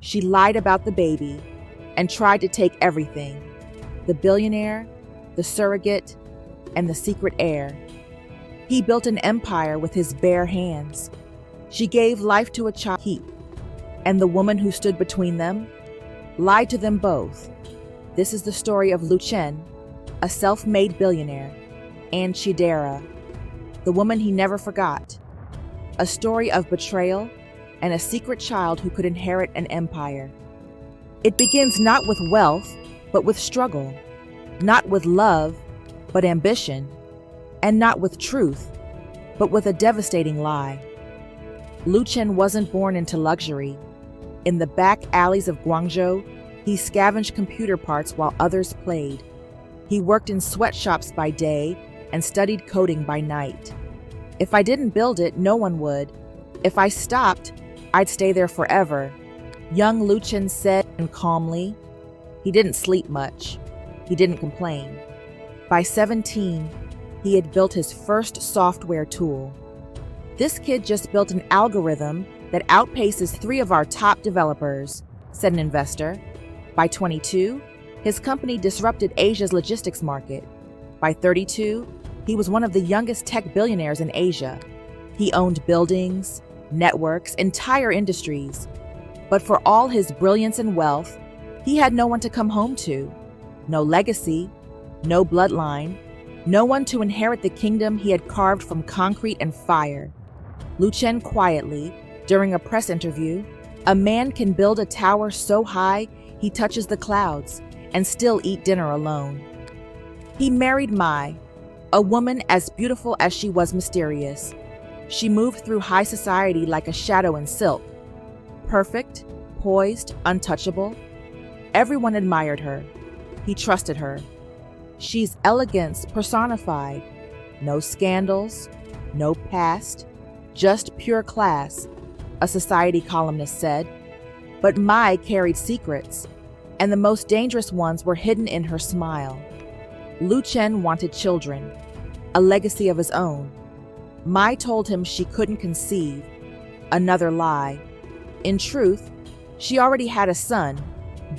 She lied about the baby and tried to take everything: the billionaire, the surrogate, and the secret heir. He built an empire with his bare hands. She gave life to a child heap, and the woman who stood between them lied to them both. This is the story of Lu-Chen, a self-made billionaire, and Chiedera, the woman he never forgot. A story of betrayal and a secret child who could inherit an empire. It begins not with wealth, but with struggle. Not with love, but ambition. And not with truth, but with a devastating lie. Lu-Chen wasn't born into luxury. In the back alleys of Guangzhou, he scavenged computer parts while others played. He worked in sweatshops by day and studied coding by night. If I didn't build it, no one would. If I stopped, I'd stay there forever, young Lu-Chen said calmly. He didn't sleep much. He didn't complain. By 17, he had built his first software tool. "This kid just built an algorithm that outpaces 3 of our top developers," said an investor. By 22, his company disrupted Asia's logistics market. By 32, he was one of the youngest tech billionaires in Asia. He owned buildings, networks, entire industries. But for all his brilliance and wealth, he had no one to come home to. No legacy, no bloodline, no one to inherit the kingdom he had carved from concrete and fire. Lu-Chen quietly, during a press interview, "A man can build a tower so high he touches the clouds and still eat dinner alone." He married Mai, a woman as beautiful as she was mysterious. She moved through high society like a shadow in silk. Perfect, poised, untouchable. Everyone admired her. He trusted her. She's elegance personified. No scandals, no past, just pure class, a society columnist said. But Mai carried secrets, and the most dangerous ones were hidden in her smile. Lu-Chen wanted children, a legacy of his own. Mai told him she couldn't conceive. Another lie. In truth, she already had a son,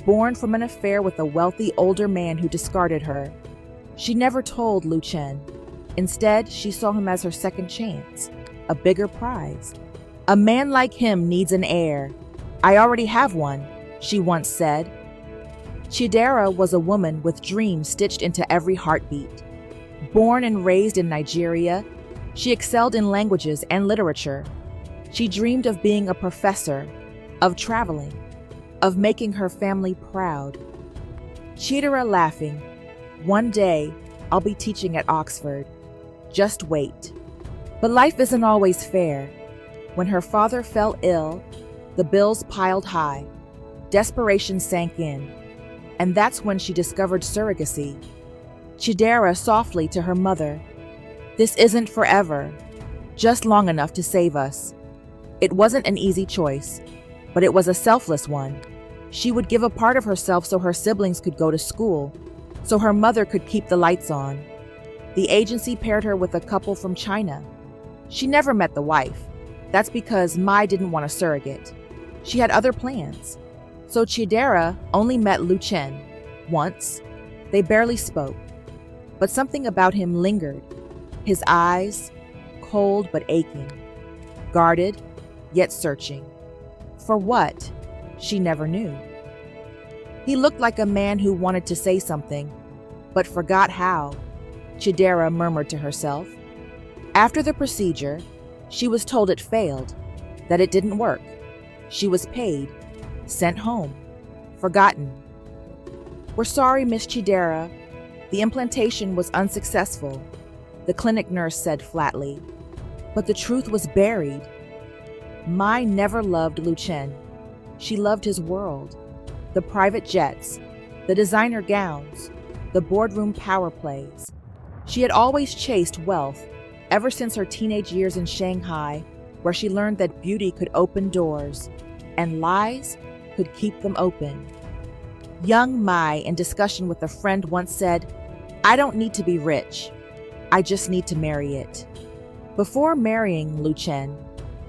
born from an affair with a wealthy older man who discarded her. She never told Lu-Chen. Instead, she saw him as her second chance, a bigger prize. "A man like him needs an heir. I already have one," she once said. Chiedera was a woman with dreams stitched into every heartbeat. Born and raised in Nigeria, she excelled in languages and literature. She dreamed of being a professor, of traveling, of making her family proud. Chiedera laughing, "One day, I'll be teaching at Oxford. Just wait." But life isn't always fair. When her father fell ill, the bills piled high. Desperation sank in. And that's when she discovered surrogacy. Chiedera softly to her mother, "This isn't forever, just long enough to save us." It wasn't an easy choice, but it was a selfless one. She would give a part of herself so her siblings could go to school, so her mother could keep the lights on. The agency paired her with a couple from China. She never met the wife. That's because Mai didn't want a surrogate. She had other plans. So Chiedera only met Lu-Chen once. They barely spoke. But something about him lingered. His eyes, cold but aching. Guarded, yet searching. For what? She never knew. He looked like a man who wanted to say something, but forgot how, Chiedera murmured to herself. After the procedure, she was told it failed, that it didn't work. She was paid, sent home, forgotten. "We're sorry, Miss Chiedera. The implantation was unsuccessful," the clinic nurse said flatly. But the truth was buried. Mai never loved Lu-Chen. She loved his world. The private jets, the designer gowns, the boardroom power plays. She had always chased wealth, ever since her teenage years in Shanghai, where she learned that beauty could open doors, and lies could keep them open. Young Mai, in discussion with a friend, once said, "I don't need to be rich. I just need to marry it." Before marrying Lu-Chen,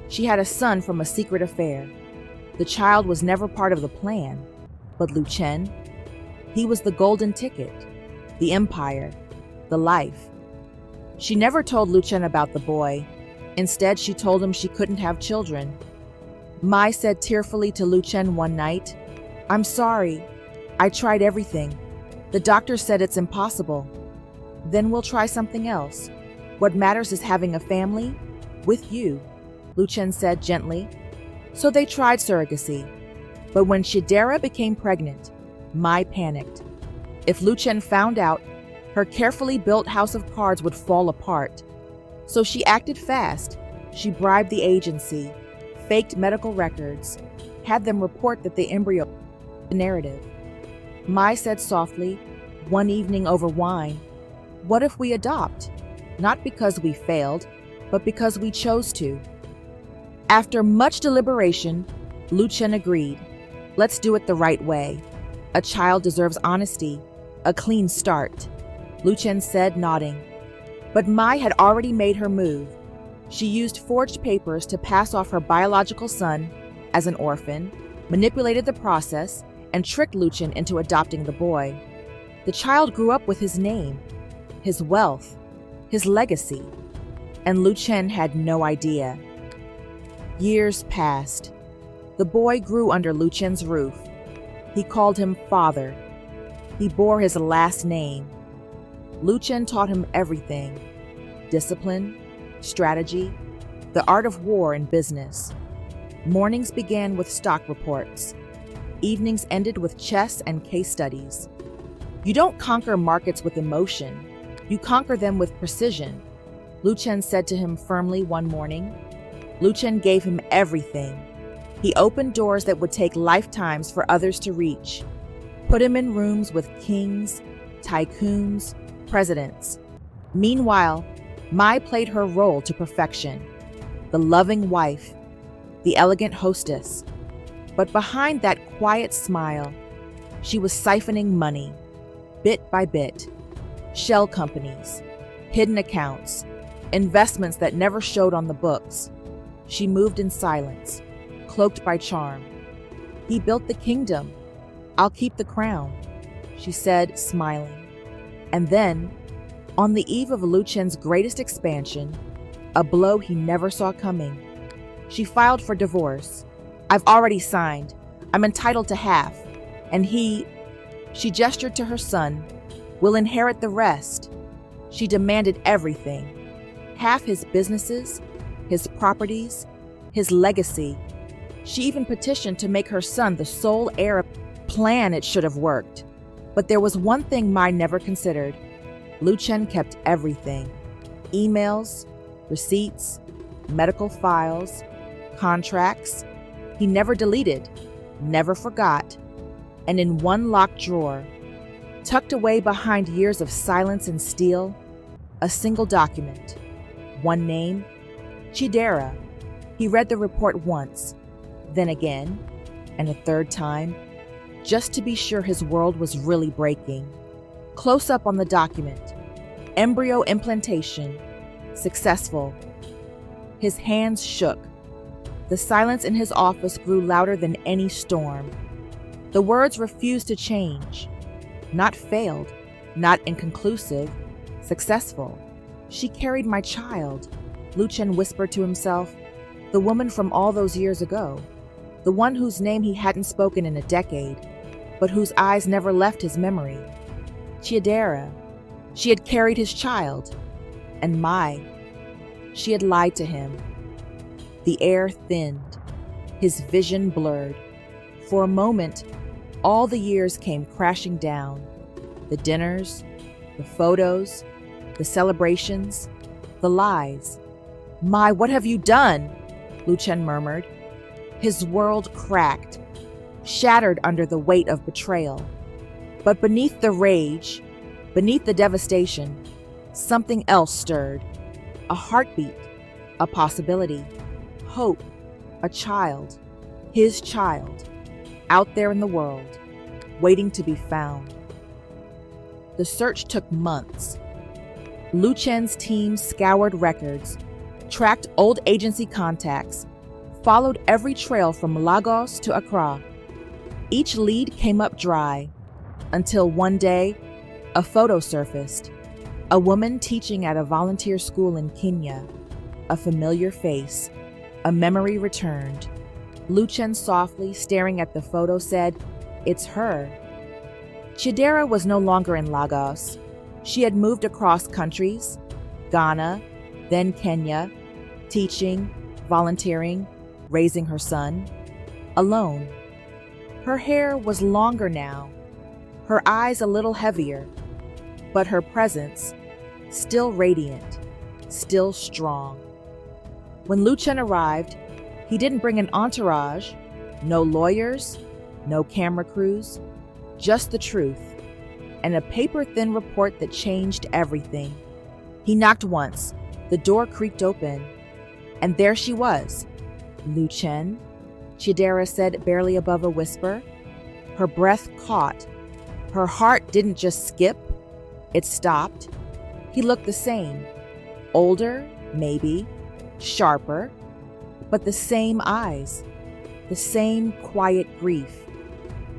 she had a son from a secret affair. The child was never part of the plan, but Lu-Chen, he was the golden ticket, the empire, the life. She never told Lu-Chen about the boy. Instead, she told him she couldn't have children. Mai said tearfully to Lu-Chen one night, "I'm sorry. I tried everything. The doctor said it's impossible. Then we'll try something else. What matters is having a family with you," Lu-Chen said gently. So they tried surrogacy. But when Chiedera became pregnant, Mai panicked. If Lu-Chen found out, her carefully built house of cards would fall apart. So she acted fast. She bribed the agency, faked medical records, had them report that the embryo was the narrative. Mai said softly, one evening over wine, "What if we adopt? Not because we failed, but because we chose to." After much deliberation, Lu-Chen agreed. "Let's do it the right way. A child deserves honesty, a clean start," Lu-Chen said, nodding. But Mai had already made her move. She used forged papers to pass off her biological son as an orphan, manipulated the process, and tricked Lu-Chen into adopting the boy. The child grew up with his name, his wealth, his legacy, and Lu-Chen had no idea. Years passed. The boy grew under Lu-Chen's roof. He called him father. He bore his last name. Lu-Chen taught him everything: discipline, strategy, the art of war and business. Mornings began with stock reports. Evenings ended with chess and case studies. You don't conquer markets with emotion. You conquer them with precision, Lu-Chen said to him firmly one morning. Lu-Chen gave him everything. He opened doors that would take lifetimes for others to reach, put him in rooms with kings, tycoons, presidents. Meanwhile, Mai played her role to perfection: the loving wife, the elegant hostess. But behind that quiet smile, she was siphoning money, bit by bit. Shell companies, hidden accounts, investments that never showed on the books. She moved in silence, cloaked by charm. "He built the kingdom. I'll keep the crown," she said, smiling. And then, on the eve of Lu-Chen's greatest expansion, a blow he never saw coming. She filed for divorce. "I've already signed. I'm entitled to half. And she gestured to her son, "will inherit the rest." She demanded everything. Half his businesses, his properties, his legacy. She even petitioned to make her son the sole heir of the plan. It should have worked. But there was one thing Mai never considered. Lu-Chen kept everything: emails, receipts, medical files, contracts. He never deleted, never forgot. And in one locked drawer, tucked away behind years of silence and steel, a single document. One name: Chiedera. He read the report once, then again, and a third time, just to be sure his world was really breaking. Close up on the document: embryo implantation, successful. His hands shook. The silence in his office grew louder than any storm. The words refused to change. Not failed, not inconclusive, successful. "She carried my child," Lu-Chen whispered to himself. "The woman from all those years ago. The one whose name he hadn't spoken in a decade, but whose eyes never left his memory. Chiedera. She had carried his child. And Mai. She had lied to him." The air thinned. His vision blurred. For a moment, all the years came crashing down. The dinners, the photos, the celebrations, the lies. "Mai, what have you done?" Lu-Chen murmured. His world cracked, shattered under the weight of betrayal. But beneath the rage, beneath the devastation, something else stirred. A heartbeat, a possibility, hope, a child, his child, out there in the world, waiting to be found. The search took months. Lu-Chen's team scoured records, tracked old agency contacts, followed every trail from Lagos to Accra. Each lead came up dry, until one day, a photo surfaced. A woman teaching at a volunteer school in Kenya. A familiar face. A memory returned. Lu-Chen, softly staring at the photo, said, "It's her." Chiedera was no longer in Lagos. She had moved across countries, Ghana, then Kenya, teaching, volunteering, raising her son, alone. Her hair was longer now, her eyes a little heavier, but her presence still radiant, still strong. When Lu-Chen arrived, he didn't bring an entourage, no lawyers, no camera crews, just the truth, and a paper-thin report that changed everything. He knocked once, the door creaked open, and there she was. "Lu-Chen," Chiedera said barely above a whisper. Her breath caught. Her heart didn't just skip, it stopped. He looked the same. Older, maybe, sharper, but the same eyes, the same quiet grief.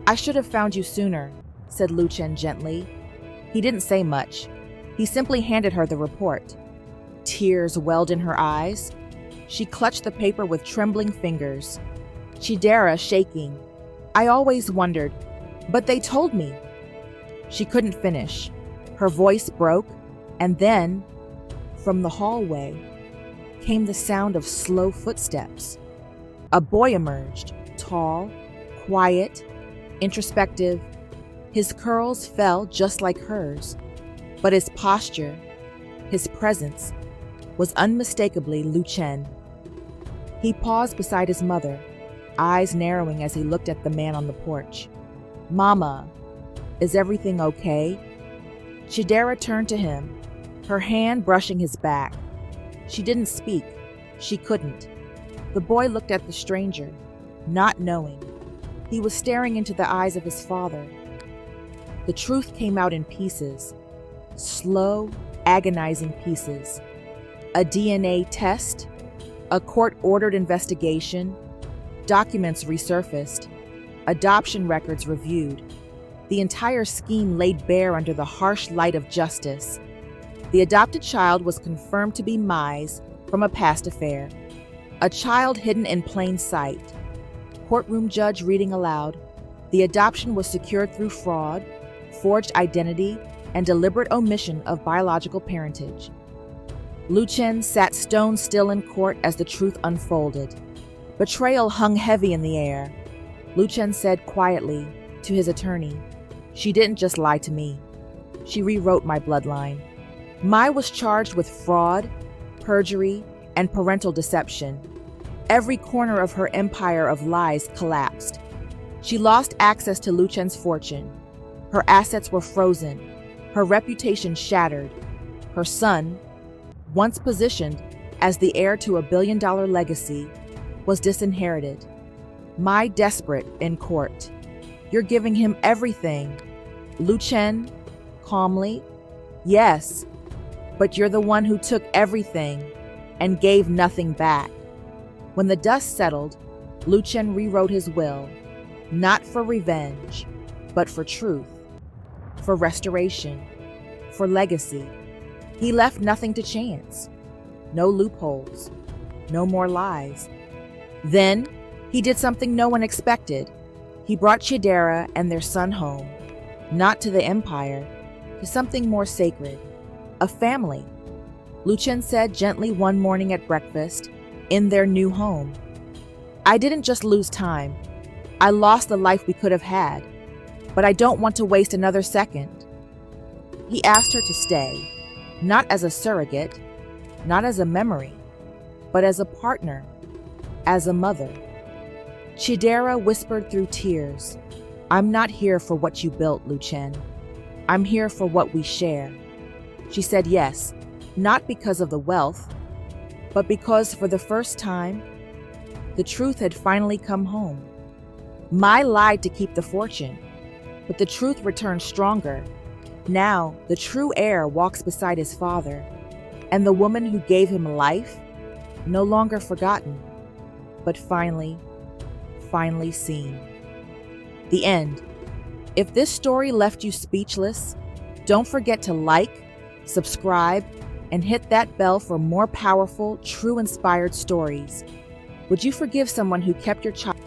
"I should have found you sooner," said Lu-Chen gently. He didn't say much. He simply handed her the report. Tears welled in her eyes. She clutched the paper with trembling fingers. Chiedera shaking. "I always wondered, but they told me." She couldn't finish. Her voice broke, and then, from the hallway, came the sound of slow footsteps. A boy emerged, tall, quiet, introspective. His curls fell just like hers, but his posture, his presence, was unmistakably Lu-Chen. He paused beside his mother, eyes narrowing as he looked at the man on the porch. "Mama, is everything okay?" Chiedera turned to him, her hand brushing his back. She didn't speak. She couldn't. The boy looked at the stranger, not knowing. He was staring into the eyes of his father. The truth came out in pieces, slow, agonizing pieces. A DNA test, a court-ordered investigation, documents resurfaced, adoption records reviewed. The entire scheme laid bare under the harsh light of justice. The adopted child was confirmed to be Mai's from a past affair, a child hidden in plain sight. Courtroom judge reading aloud, the adoption was secured through fraud, forged identity, and deliberate omission of biological parentage. Lu-Chen sat stone still in court as the truth unfolded. Betrayal hung heavy in the air. Lu-Chen said quietly to his attorney, "She didn't just lie to me. She rewrote my bloodline." Mai was charged with fraud, perjury, and parental deception. Every corner of her empire of lies collapsed. She lost access to Lu-Chen's fortune. Her assets were frozen, her reputation shattered. Her son, once positioned as the heir to $1 billion legacy, was disinherited. Mai desperate in court. "You're giving him everything." Lu-Chen, calmly, "Yes, but you're the one who took everything and gave nothing back." When the dust settled, Lu-Chen rewrote his will, not for revenge, but for truth, for restoration, for legacy. He left nothing to chance. No loopholes, no more lies. Then, he did something no one expected. He brought Chiedera and their son home, not to the empire, to something more sacred, a family. Lu-Chen said gently one morning at breakfast, in their new home, "I didn't just lose time. I lost the life we could have had, but I don't want to waste another second." He asked her to stay, not as a surrogate, not as a memory, but as a partner, as a mother. Chiedera whispered through tears, "I'm not here for what you built, Lu-Chen. I'm here for what we share." She said yes, not because of the wealth, but because for the first time, the truth had finally come home. Mai lied to keep the fortune, but the truth returned stronger. Now, the true heir walks beside his father, and the woman who gave him life, no longer forgotten. but finally seen. The end. If this story left you speechless, don't forget to like, subscribe, and hit that bell for more powerful, true inspired stories. Would you forgive someone who kept your child